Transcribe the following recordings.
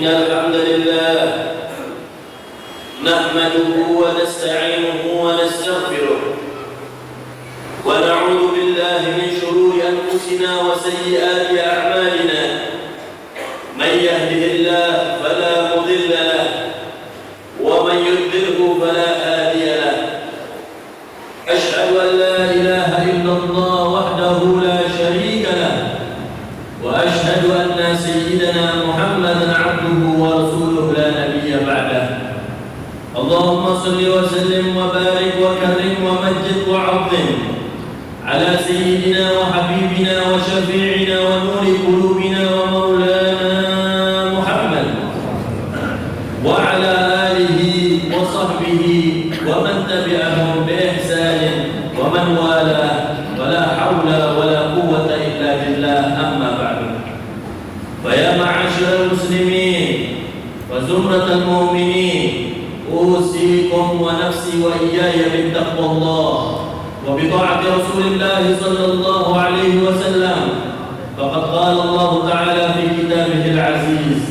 إن الحمد لله نحمده ونستعينه ونستغفره ونعوذ بالله من شرور أنفسنا وسيئات أعمالنا من يهده الله فلا مضل له ومن يضلله فلا هادي له أشهد أن لا إله إلا الله وحده لا شريك له وأشهد أن سيدنا محمدا عبده ورسوله لا نبي بعده اللهم صل وسلم وبارك وكرم ومجد وعظم على سيدنا وحبيبنا وشفيعنا ونور قلوبنا ومولانا محمد وعلى آله وصحبه ومن تبعهم بإحسان ومن والاه ولا حول ولا قوة إلا بالله أما بعد فيا معاشر المسلمين وزمرة المؤمنين أوصيكم ونفسي وإياي بالتقوى الله وبطاعة رسول الله صلى الله عليه وسلم فقد قال الله تعالى في كتابه العزيز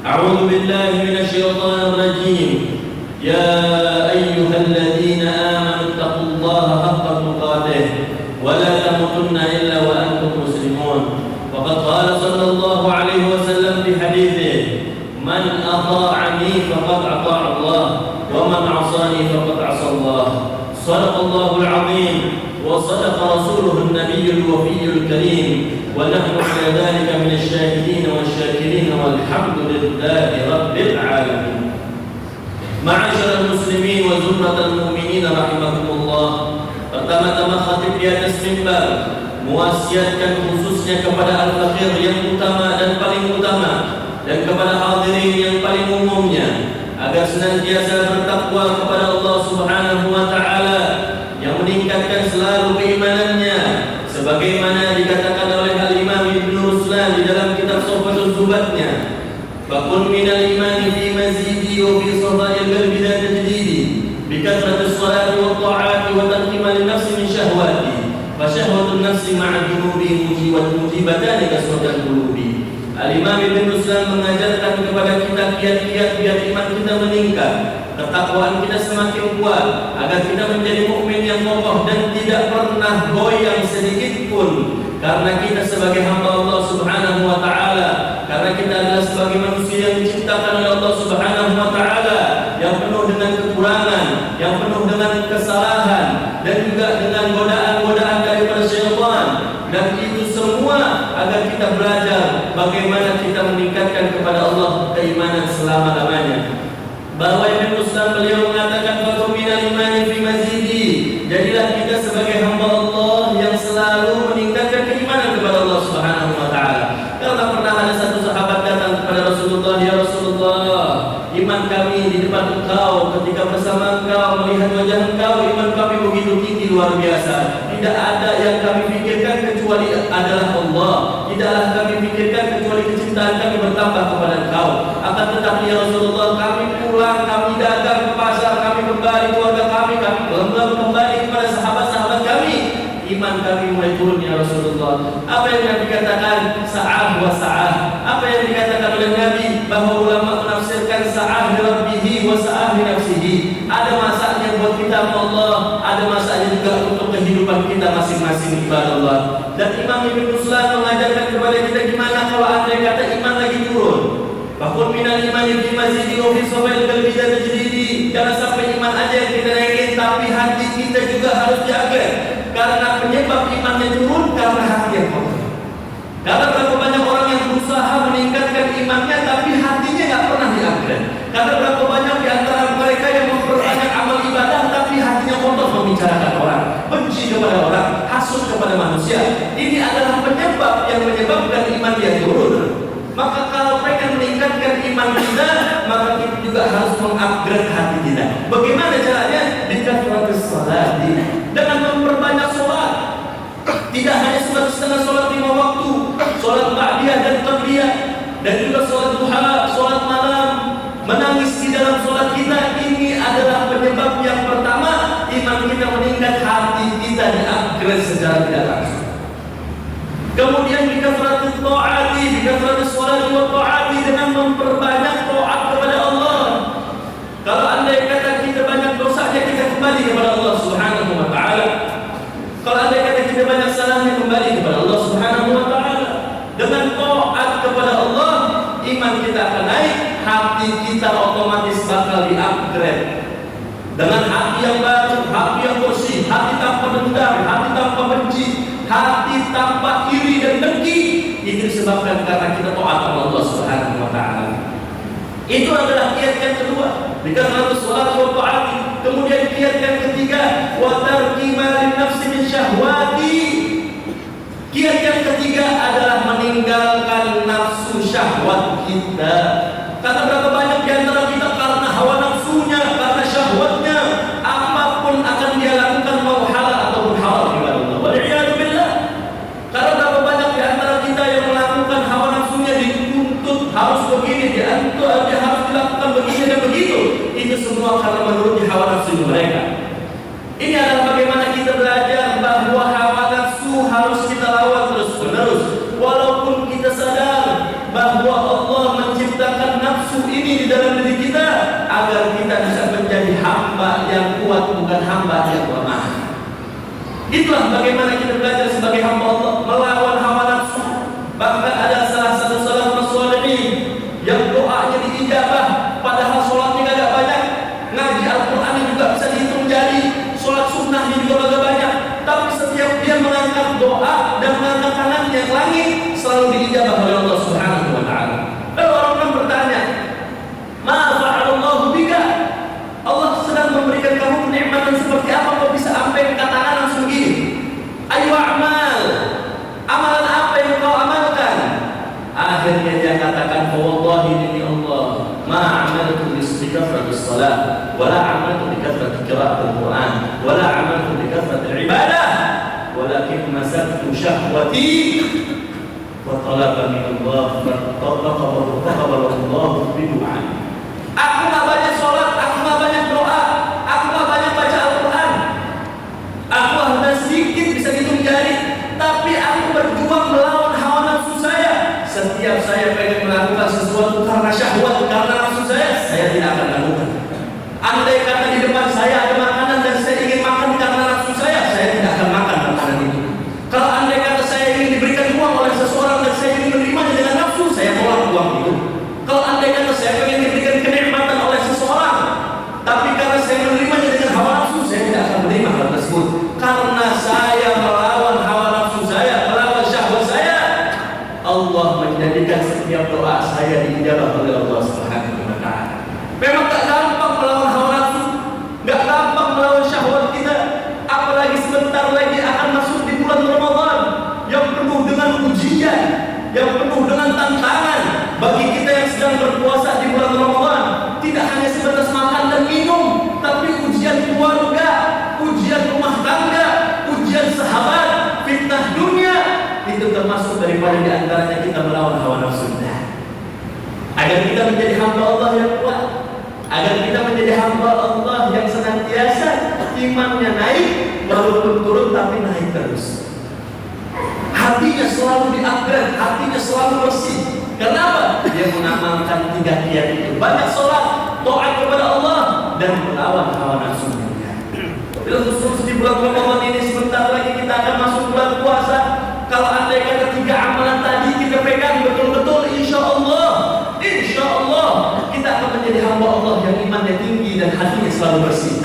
أعوذ بالله من الشيطان الرجيم يا أيها الذين آمنوا اتقوا الله حق تقاته ولا تموتن إلا وأنتم مسلمون وقد قال صلى الله عليه وسلم في حديثه من أطاعني فقد أطاع الله ومن عصاني فقد عصى الله صدق الله العظيم وصدق رسوله النبي الوفي الكريم ونحن على ذلك من الشاهدين والشاكرين والحمد لله رب العالمين معاشر المسلمين وزمرة المؤمنين رحمكم الله. Pertama-tama khatib di atas mimbar mewasiatkan khususnya kepada al-fakir yang utama dan paling utama dan kepada hadirin yang paling umumnya agar senantiasa bertakwa kepada Allah Subhanahu wa taala yang meningkatkan selalu keimanannya sebagaimana dikatakan oleh Al-Imam Ibn Ruslan di dalam kitab Sawfatul Zubatnya fakun minal imani fi mazidi wa fi sadail qalbi la tajdidi bi kathrati sholati wa ta'ati wa tanqima lin nafsi min syahwati fa syahwatun nafsi ma'a dhunubi mujibatani kasratal qulubi. Al-Imam Ibn Ruslan mengajarkan kepada kita kiat-kiat biar iman kita meningkat, ketakwaan kita semakin kuat, agar kita menjadi mukmin yang kokoh dan tidak pernah goyang sedikit pun. Karena kita sebagai hamba Allah Subhanahu wa taala, karena kita adalah sebagai manusia yang diciptakan oleh Allah Subhanahu wa taala, yang penuh dengan kekurangan, yang penuh dengan kesalahan dan juga dengan godaan-godaan daripada syaitan. Dan itu semua agar kita belajar bagaimana kita meningkatkan kepada Allah keimanan selama-lamanya. Bahwa Ibn Ruslan beliau mengatakan fakum minal imani fi mazidi. Jadilah kita sebagai hamba Allah yang selalu meningkatkan keimanan kepada Allah Subhanahu wa taala. Karena pernah ada satu sahabat datang kepada Rasulullah, ya Rasulullah, iman kami di depan engkau ketika bersama engkau melihat wajah engkau, iman kami begitu tinggi luar biasa. Tidak ada yang kami fikirkan kecuali adalah Allah. Tidaklah kami fikirkan kecuali kecintaan kami bertambah kepada engkau. Akan tetapi ya Rasulullah, kami pulang, kami datang ke pasar, kami kembali keluarga kami kembali kepada sahabat-sahabat kami, iman kami mulai turun ya Rasulullah. Apa yang Nabi katakan? Sa'ah wa sa'ah. Apa yang dikatakan oleh Nabi? Bahwa ulama menafsirkan sa'ah li rabbihi wa sa'ah li nafsihi. Ada masanya buat kita Allah, ada masanya juga untuk kehidupan kita masing-masing ibadah Allah. Dan Imam Ibn Ruslan mengajarkan kepada kita gimana kalau andai kata iman lagi turun. Bahkan minal imani fi mazidi wa fi sawail qalbi la tajdidi. Jangan sampai iman aja yang kita naikin, tapi hati kita juga harus jaga. Karena penyebab imannya turun karena hati yang kotor. Karena berapa banyak orang yang berusaha meningkatkan imannya tapi hatinya nggak pernah diupgrade. Karena berapa banyak di antara mereka yang memperbanyak amal ibadah tapi hatinya kotor membicarakan orang, benci kepada orang, hasut kepada manusia. Ini adalah penyebab yang menyebabkan iman dia turun. Maka kalau pengen meningkatkan iman kita, maka kita juga harus mengupgrade hati kita. Bagaimana caranya? Dengan sholat, dengan memperbanyak sholat. Tidak hanya setengah sholat 5 waktu, sholat ba'diyah dan qabliyah, dan juga sholat duha, sholat malam, menangis di dalam sholat kita. Ini adalah penyebab yang pertama iman kita meningkat, hati kita di-upgrade secara tidak langsung. Kemudian bikasratis ta'ati, bikasratis sholati wa ta'ati, dengan memperbanyak hati kita otomatis bakal di-upgrade dengan hati yang baru, hati yang bersih, hati tanpa dendam, hati tanpa benci, hati tanpa iri dan dengki. Itu disebabkan karena kita taat kepada Allah Subhanahu wa taala. Itu adalah kiat yang kedua, dikatakan salat wa ta'ati. Kemudian kiat yang ketiga, wa tarki ma lin nafsi min syahwati. Kiat yang ketiga adalah meninggalkan nafsu syahwat kita. Karena berapa banyak di antara kita karena hawa nafsunya, karena syahwatnya, apapun akan dia lakukan mau halal ataupun haram kepada Allah. Wal'iyadu billah. Karena berapa banyak di antara kita yang melakukan hawa nafsunya dituntut harus begini, dia harus dilakukan begini dan begitu. Itu semua karena menurut hawa nafsu mereka. Ini adalah bagaimana kita belajar bahwa hawa nafsu harus kita lawan terus-menerus. Walaupun kita sadar bahwa Allah menciptakan nafsu ini di dalam diri kita agar kita bisa menjadi hamba yang kuat, bukan hamba yang lemah. Itulah bagaimana kita belajar sebagai hamba Allah melawan hawa nafsu. Bahkan ada salah satu salafus shalihin yang doanya diijabah padahal sholatnya agak banyak, ngaji Al-Quran juga bisa dihitung jari, sholat sunnahnya juga agak banyak, tapi setiap dia mengangkat doa dan mengangkat tangannya ke langit selalu diijabah oleh Allah Subhanahu wa taala. Lalu orang bertanya, "Ma fa'alallahu bika?" Allah sedang memberikan kamu kenikmatan seperti apa kok bisa sampai angkat tangan langsung gini? Ayo amal. Amalan apa yang kau amalkan? Akhirnya dia katakan, "Wallahi demi Allah, ma amaltu bi kathrati shalah, wala amaltu bi kathrati qira'atil Qur'an, wala amaltu bi kathrati ibadah, walakin masaktu syahwati wa talaba min Allah faqabala Allah bi du'a." Aku enggak banyak salat, aku enggak banyak doa, aku enggak banyak baca Al-Qur'an. Aku hanya sedikit bisa hitung jari, tapi aku berjuang melawan hawa nafsu saya. Setiap saya pengen melakukan sesuatu karena syahwat, karena nafsu saya tidak akan lakukan. Andai kata di depan saya ada makanan dan saya ingin makan karena nafsu saya tidak akan makan makanan itu. Kalau andai kata saya ingin diberikan uang oleh seseorang dan saya ingin menerimanya dengan nafsu, saya tolak uang itu. Kalau andai kata saya ingin diberikan kenikmatan oleh seseorang, tapi karena saya menerimanya dengan hawa nafsu, saya tidak akan menerima hal tersebut. Karena saya melawan hawa nafsu saya, melawan syahwat saya, Allah menjadikan setiap doa saya diijabah oleh Allah Subhanahu wa taala. Memang tak gampang melawan hawa nafsu, enggak gampang melawan syahwat kita, apalagi sebentar lagi akan masuk di bulan Ramadan yang penuh dengan ujian, yang penuh dengan tantangan bagi kita yang sedang berpuasa di bulan Ramadan. Tidak hanya sebatas makan dan minum, tapi ujian keluarga, ujian rumah tangga, ujian sahabat, fitnah dunia, itu termasuk daripada di antaranya kita melawan hawa nafsu kita. Agar kita menjadi hamba Allah yang kuat, agar kita menjadi hamba Allah yang senantiasa imannya naik, walaupun turun tapi naik terus. Hatinya selalu di-upgrade, hatinya selalu bersih. Kenapa? Dia mengamalkan 3 kiat itu. Banyak sholat, taat kepada Allah, dan melawan hawa nafsunya. Bila khusus di bulan Ramadan ini sebentar lagi kita akan masuk bulan puasa. Kalau andai kata 3 amalan tadi kita pegang betul-betul, insya Allah kita akan menjadi hamba Allah yang imannya tinggi dan hatinya selalu bersih.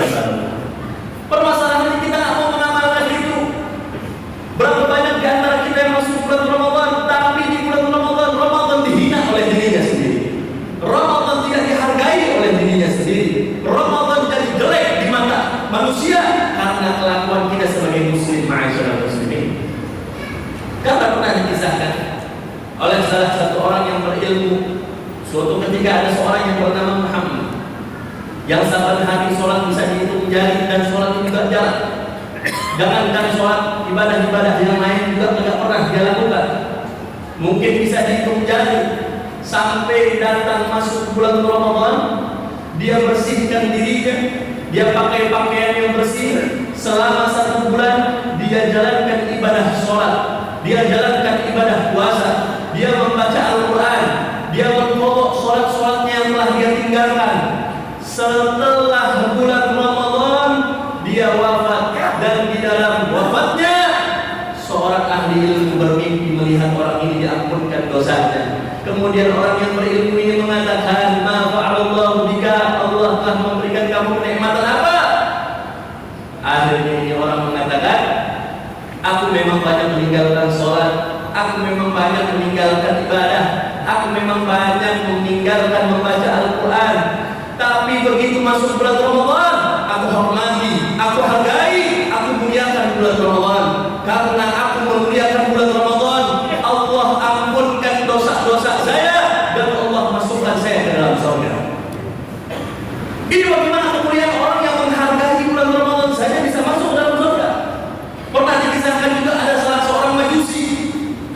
Permasalahannya kita nggak mau mengamalkan itu. Berapa banyak di antara kita yang masuk bulan Ramadan, tapi di bulan Ramadan dihina oleh dirinya sendiri. Ramadan tidak dihargai oleh dirinya sendiri. Ramadan jadi jelek di mata manusia karena kelakuan kita sebagai muslim, ma'asyiral muslimin. Karena pernah dikisahkan oleh salah satu orang yang berilmu, suatu ketika ada seorang yang bernama Muhammad yang saban hari sholat bisa dihitung jari dan sholat itu juga jalan. Jangankan sholat, ibadah-ibadah yang lain juga tidak pernah dia lakukan. Mungkin bisa dihitung jari. Sampai datang masuk bulan Ramadan, dia bersihkan dirinya, dia pakai pakaian yang bersih. Selama 1 bulan dia jalankan ibadah sholat, dia jalankan ibadah puasa, dia membaca Al-Quran, dia mengkodok sholat-sholatnya yang telah dia tinggalkan. Setelah bulan Ramadan dia wafat, dan di dalam wafatnya seorang ahli ilmu bermimpi melihat orang ini diampunkan dosanya. kemudian orang yang berilmu ini mengatakan, ma fa'alallahu bika, Allah telah memberikan kamu kenikmatan apa? Akhirnya ini orang mengatakan, aku memang banyak meninggalkan sholat, aku memang banyak meninggalkan ibadah, aku memang banyak meninggalkan membaca Al-Quran, tapi begitu masuk bulan Ramadan, aku hormati, aku hargai, aku muliakan bulan Ramadan. Karena aku memuliakan bulan Ramadan, Allah ampunkan dosa-dosa saya dan Allah masukkan saya ke dalam surga. Ini bagaimana kemuliaan orang yang menghargai bulan Ramadan saja bisa masuk ke dalam surga. Pernah dikisahkan juga ada salah seorang majusi,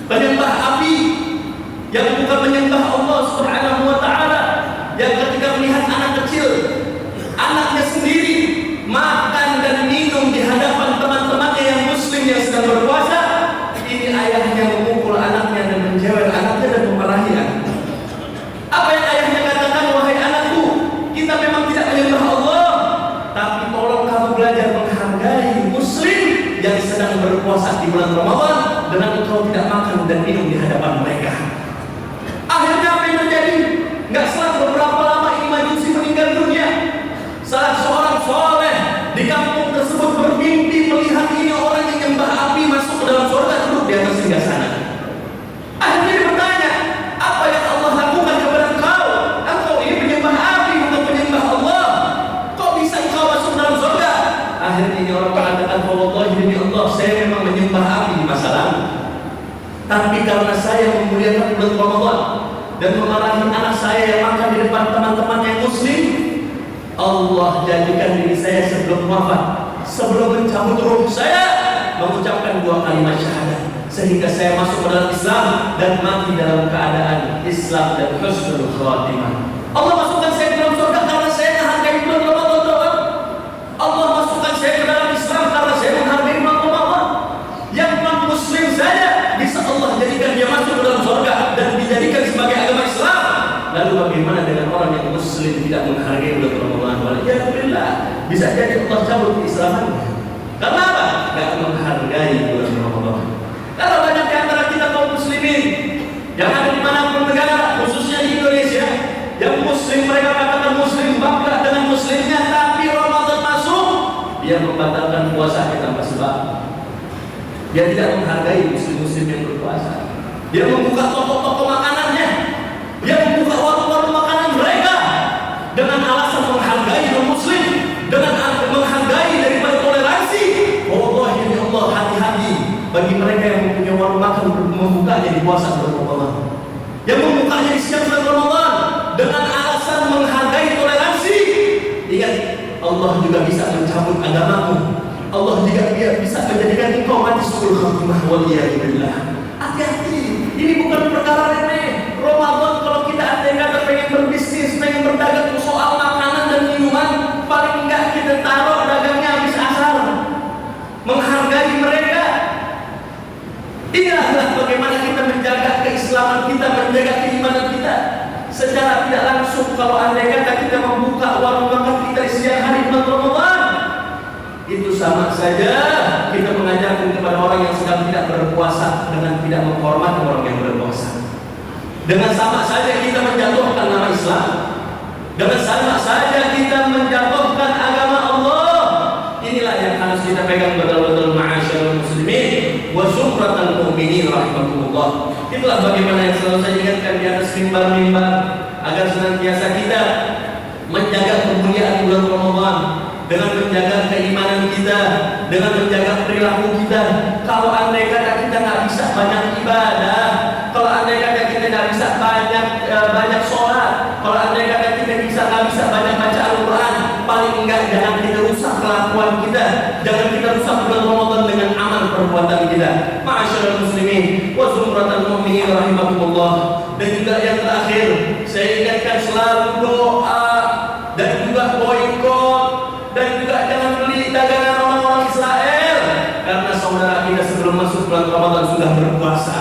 penyembah api, yang bukan menyembah Allah Subhanahu wa ta'ala, yang ketika melihat anak kecil, anaknya sendiri makan dan minum di hadapan teman-temannya yang muslim yang sedang berpuasa, ini ayahnya memukul anaknya dan menjewer anaknya dan memarahi anaknya. Apa yang ayahnya katakan, wahai anakku, kita memang tidak menyembah Allah, tapi tolong kamu belajar menghargai muslim yang sedang berpuasa di bulan Ramadan dengan engkau tidak makan dan minum di hadapan mereka. Akhirnya apa yang terjadi? Gak selang beberapa lama ini majusi meninggal dunia. Salah seorang soleh di kampung tersebut bermimpi melihat ini orang yang menyembah api masuk ke dalam surga duduk di atas singgasana. Akhirnya dia bertanya, apa yang Allah lakukan kepada engkau? Engkau ini penyembah api bukan penyembah Allah. Kok bisa engkau masuk dalam surga? Akhirnya ini orang mengatakan, wallahi demi Allah, saya memang menyembah api di masa lalu, tapi karena saya memuliakan bulan Ramadan dan memarahi anak saya yang makan di depan teman-teman yang muslim, Allah jadikan diri saya sebelum wafat, sebelum mencabut ruh saya, mengucapkan 2 kalimat syahadat, sehingga saya masuk ke dalam Islam dan mati dalam keadaan Islam dan husnul khatimah. Allah masukkan saya ke dalam surga karena saya menghargai bulan Ramadan. Allah masukkan saya ke dalam Islam karena saya menghargai bulan Ramadan. Yang non-muslim saja bisa Allah jadikan dia masuk ke dalam surga dan dijadikan sebagai agama Islam. Lalu bagaimana dengan orang yang muslim tidak menghargai bulan Ramadan? Waliyahulillah, bisa jadi Allah cabut keislamannya. Karena apa? Tidak menghargai bulan Ramadan. Kalau banyak di antara kita kaum muslimin yang ada di manapun negara, khususnya di Indonesia, yang muslim, mereka katakan muslim, bangga dengan muslimnya, tapi Ramadan masuk, dia membatalkan puasa tanpa sebab. Dia tidak menghargai muslim-muslim yang berpuasa. Dia membuka toko-toko makanannya, dia membuka warung-warung makanan mereka dengan alasan menghargai non-muslim, dengan menghargai daripada toleransi. Allah ya Allah, hati-hati bagi mereka yang mempunyai warung makan membukanya di puasa bulan Ramadan, yang membukanya di siang bulan Ramadan dengan alasan menghargai toleransi. Ingat, Allah juga bisa mencabut agamamu. Allah juga bisa menjadikan engkau mati suul khatimah. Waliyahulillah. Hati-hati, ini bukan perkara remeh. Ramadan kalau kita andai kata pengen berbisnis, pengen berdagang soal makanan dan minuman, paling enggak kita taruh dagangnya habis asar, menghargai mereka. Inilah bagaimana kita menjaga keislaman kita, menjaga keimanan kita. Secara tidak langsung kalau andai kata kita membuka warung makan kita di siang hari bulan Ramadan, itu sama saja kita mengajarkan kepada orang yang sedang tidak berpuasa dengan tidak menghormati orang yang berpuasa. Dengan sama saja kita menjatuhkan nama Islam. Dengan sama saja kita menjatuhkan agama Allah. Inilah yang harus kita pegang betul-betul, ma'asyarul muslimin wa syukratal mu'minin rahimakumullah. Itulah bagaimana yang selalu saya ingatkan di atas mimbar-mimbar, agar senantiasa kita menjaga kemuliaan bulan Ramadan dengan menjaga keimanan kita, dengan menjaga perilaku kita. Kalau andai kata kita nggak bisa banyak ibadah, kalau andai kata kita nggak bisa banyak sholat, kalau andai kata kita nggak bisa banyak baca Al-Quran, paling enggak jangan kita rusak kelakuan kita, jangan kita rusak bulan Ramadan dengan amal perbuatan kita. Ma'asyiral muslimin wa zumratal mu'minin rahimakumullah. Dan juga yang terakhir, saya ingatkan selalu doa dan juga boikot, dan juga jangan beli dagangan orang-orang Israel, karena saudara kita sebelum masuk bulan Ramadan sudah berpuasa.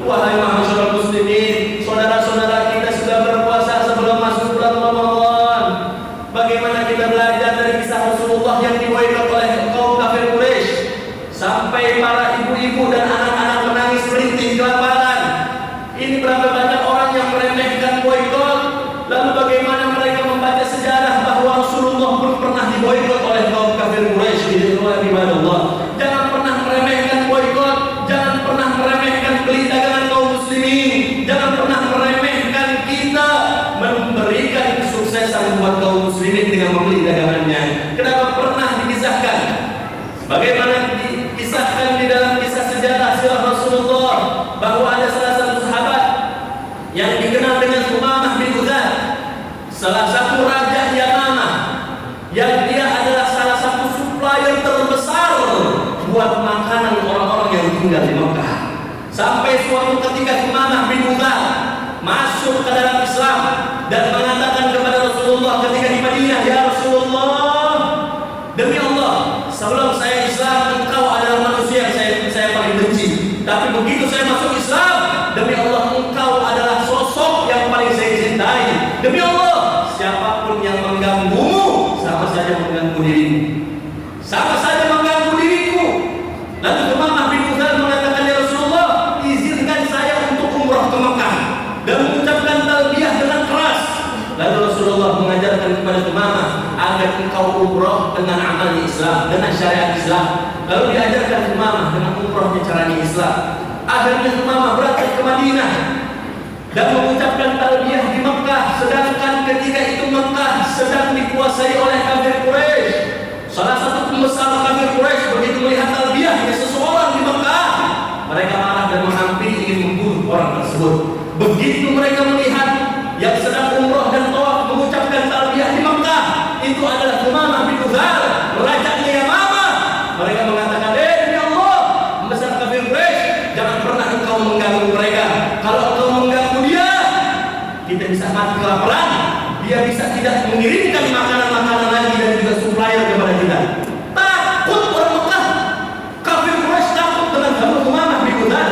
Wahai ma'asyiral muslimin, saudara-saudara kita sudah berpuasa sebelum masuk bulan Ramadan. Bagaimana kita belajar dari kisah Rasulullah yang diboikot oleh kaum kafir Quraisy, sampai para ibu-ibu dan anak-anak menangis merintih kelaparan. Ini berapa banyak orang yang yang membeli dagangannya. Kenapa pernah dikisahkan? Bagaimana dikisahkan di dalam kisah sejarah sirah Rasulullah bahwa ada salah satu sahabat yang dikenal dengan Umamah bin Udzal, salah satu raja Yamamah, yang dia adalah salah satu supplier terbesar buat makanan orang-orang yang tinggal di Mekah. Sampai suatu ketika Umamah bin Udzal masuk ke dalam Islam dan mengatakan kepada Rasulullah ketika di Madinah, "Ya Rasulullah, demi Allah, sebelum saya Islam engkau adalah manusia yang saya paling benci. Tapi begitu saya masuk Islam, demi Allah engkau adalah sosok yang paling saya cintai. Demi Allah, siapapun yang mengganggumu sama saja mengganggu dirimu. Sama saja mengganggu diriku." Lalu Umamah bin Udzal mengatakan, "Ya Rasulullah, izinkan saya untuk umrah ke Mekah dan mengucapkan talbiyah dengan keras." Lalu Rasulullah mengajarkan kepada Umamah agar engkau umrah dengan amal Islam, dengan syariat Islam. Lalu diajarkan Umamah dengan umrahnya caranya Islam. Akhirnya Umamah berangkat ke Madinah dan mengucapkan talbiyah di Mekah, sedangkan ketika itu Mekah sedang dikuasai oleh kafir Quraisy. Salah satu pembesar kafir Quraisy begitu melihat talbiyahnya seseorang di Mekah, mereka marah dan menghampiri ingin membunuh orang tersebut. Begitu mereka melihat yang sedang umrah dan tawaf mengucapkan talbiyah di Mekah itu adalah Umamah bin Udzal, rajanya Yamamah, mereka mengatakan, demi Allah, pembesar kafir Quraisy, jangan pernah engkau mengganggu mereka. Kalau engkau mengganggu dia, kita bisa mati kelaparan. Dia bisa tidak mengirimkan makanan-makanan lagi dan juga supplier kepada kita. Takut orang Mekah, kafir Quraisy takut dengan kamu Umamah bin Udzal.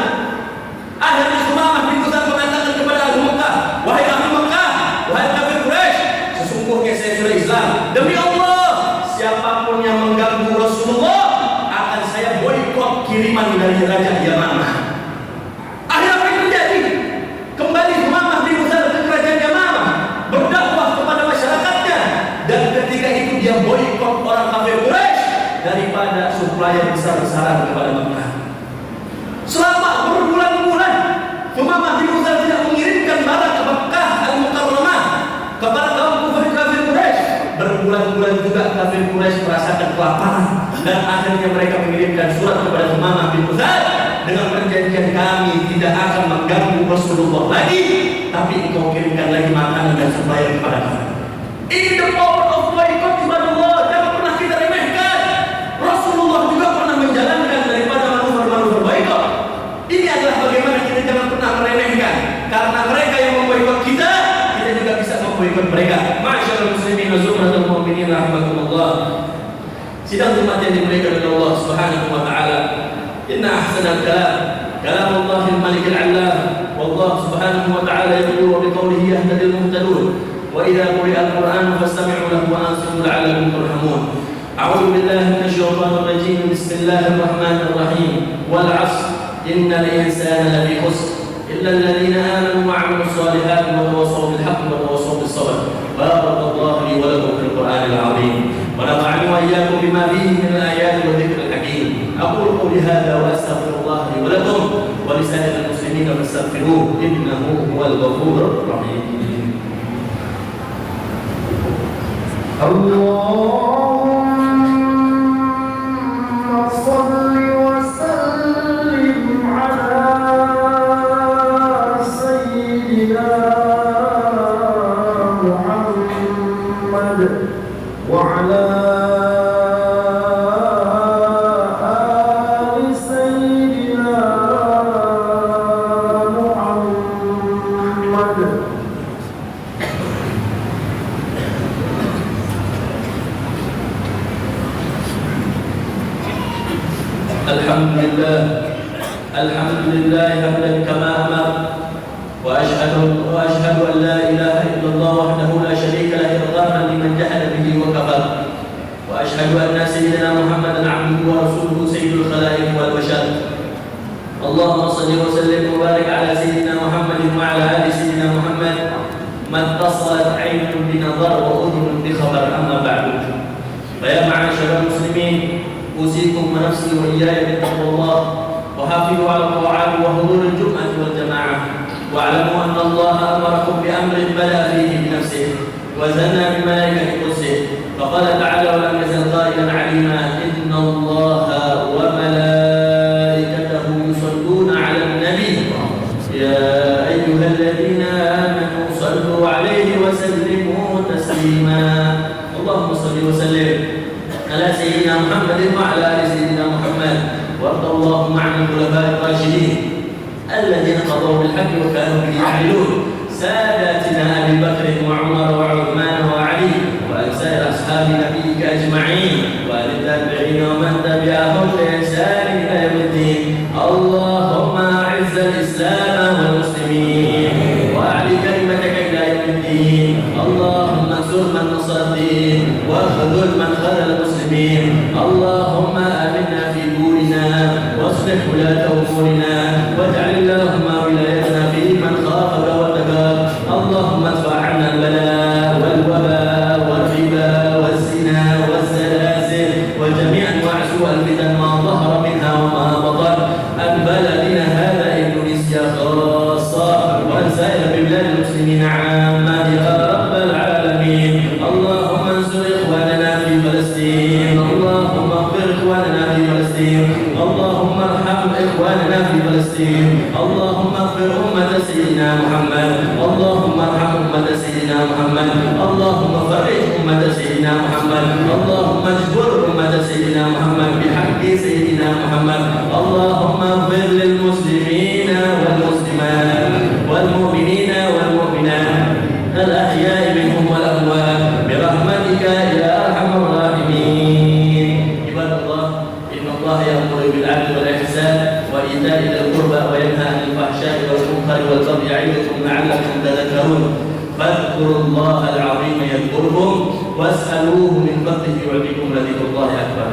Akhirnya Umamah bin Udzal mengatakan kepada ahli Mekah, "Wahai ahli Mekah, wahai kafir Quraisy, sesungguhnya saya sudah Islam. Demi Allah, siapapun yang mengganggu Rasulullah akan saya boikot kiriman dari Raja Yamamah." Akhirnya apa yang terjadi? Kembali Umamah bin Udzal ke kerajaan Yamamah, berdakwah kepada masyarakatnya, dan ketika itu dia boikot orang kafir Quraisy daripada supplier besar-besaran kepada Mekah. Selama berbulan-bulan Umamah bin Udzal tidak mengirimkan barang ke Mekah Al-Mukarramah kepada kaum kafir Quraisy. Berbulan-bulan juga kafir Quraisy merasakan kelaparan, dan akhirnya mereka mengirimkan surat kepada Umamah bin Udzal dengan perjanjian, "Kami tidak akan mengganggu Rasulullah lagi, tapi engkau kirimkan lagi makanan dan supplier kepada kami." Ini the power of boycott ibadullah. Jangan pernah kita remehkan. Rasulullah juga pernah menjalankan daripada manuver-manuver boycott. Ini adalah bagaimana kita jangan pernah meremehkan, karena mereka yang memboikot kita, kita juga bisa memboikot mereka. Ma'asyiral muslimin wa zumratul mu'minin rahimakumullah. Sidang umat yang dimuliakan oleh Allah Subhanahu wa taala. Inna ahsanal kalam kalamullahil malikil 'allam. Wallahu subhanahu wa ta'ala yaqulu wa biqawlihi yahtadil muhtadun. Wa idza quri'al Qur'an fastami'u lahu wa ansitu la'allakum turhamun. A'udzu billahi minasy syaithanir rajim. Bismillahirrahmanir rahim. Wal 'ashr innal insana lafi khusr illa alladhina amanu wa 'amilus solihati wa tawassaw bil haqqi wa tawassaw bis sabr. Barakallahu li wa lakum fil Qur'anil 'azim. ونفعني وإياكم بما فيه من الآيات والذكر الحكيم. أقول قولي هذا وأستغفر الله لي ولكم ولسائر المسلمين فاستغفروه إنه هو الغفور الرحيم. اللهم صل وسلم على سيدنا محمد وعلى آل سيدنا محمد. الحمد لله حمدا كما أمر، وأشهد أن لا إله إلا الله وحده لا شريك له إرغاما لمن جحد به وكفر، وأشهد أن سيدنا محمدا عبده ورسوله سيد الخلائق والبشر. اللهم صل وسلم وبارك على سيدنا محمد وعلى آل سيدنا محمد ما اتصلت عين بنظر وأذن بخبر. أما بعد، فيا معاشر المسلمين، أوصيكم ونفسي وإياي بتقوى الله، وحافظوا على الطاعات وحضور الجمعة والجماعة، واعلموا أن الله أمركم بأمر بدأ فيه بنفسه وثنى بملائكة قدسه، فقال تعالى: ولم يزل قائلا عليما: إن الله وملائكته يصلون على النبي يا أيها الذين آمنوا صلوا عليه وسلموا تسليما. اللهم صل وسلم على سيدنا محمد وعلى آل سيدنا محمد، وارض اللهم عن الخلفاء الراشدين الذين قضوا بالحق وكانوا به يعدلون، ساداتنا أبي بكر وعمر وعثمان وعلي، وعن سائر أصحاب نبيك أجمعين، وعن التابعين ومن تبعهم بإحسان إلى يوم الدين. اللهم أعز الإسلام والمسلمين وأعل كلمتك إلى يوم الدين. اللهم انصر من نصر الدين واخذل من خذل المسلمين. اللهم آمنا في دورنا واصلح ولاة أمورنا، واجعل اللهم ولايتنا في من خافك واتقاك. اللهم ادفع عنا البلاء والوباء والربا والزنا والزلازل وجميع أنواع سوء الفتن ما ظهر منها وما بطن عن بلدنا هذا إندونيسيا خاصة، وعن سائر بلاد المسلمين عامة يا رب العالمين. اللهم انصر إخواننا في فلسطين، اللهم اغفر إخواننا في فلسطين، اللهم ارحم إخواننا في فلسطين، اللهم اغفر أمة سيدنا محمد، اللهم ارحم أمة سيدنا محمد، اللهم فرج أمة سيدنا محمد، اللهم اجبر أمة سيدنا محمد بحق سيدنا محمد. اللهم اغفر للمسلمين والمسلمات والمؤمنين والمؤمنات الأحياء منهم والأموات برحمتك يا أرحم الراحمين. عباد الله، إن الله يأمر بالعدل والإحسان وإيتاء ذي القربى وينهى عن الفحشاء والمنكر والبغي يعظكم لعلكم تذكرون. فاذكروا الله العظيم يذكركم واسألوه من فضله يعطيكم، لذكر الله أكبر.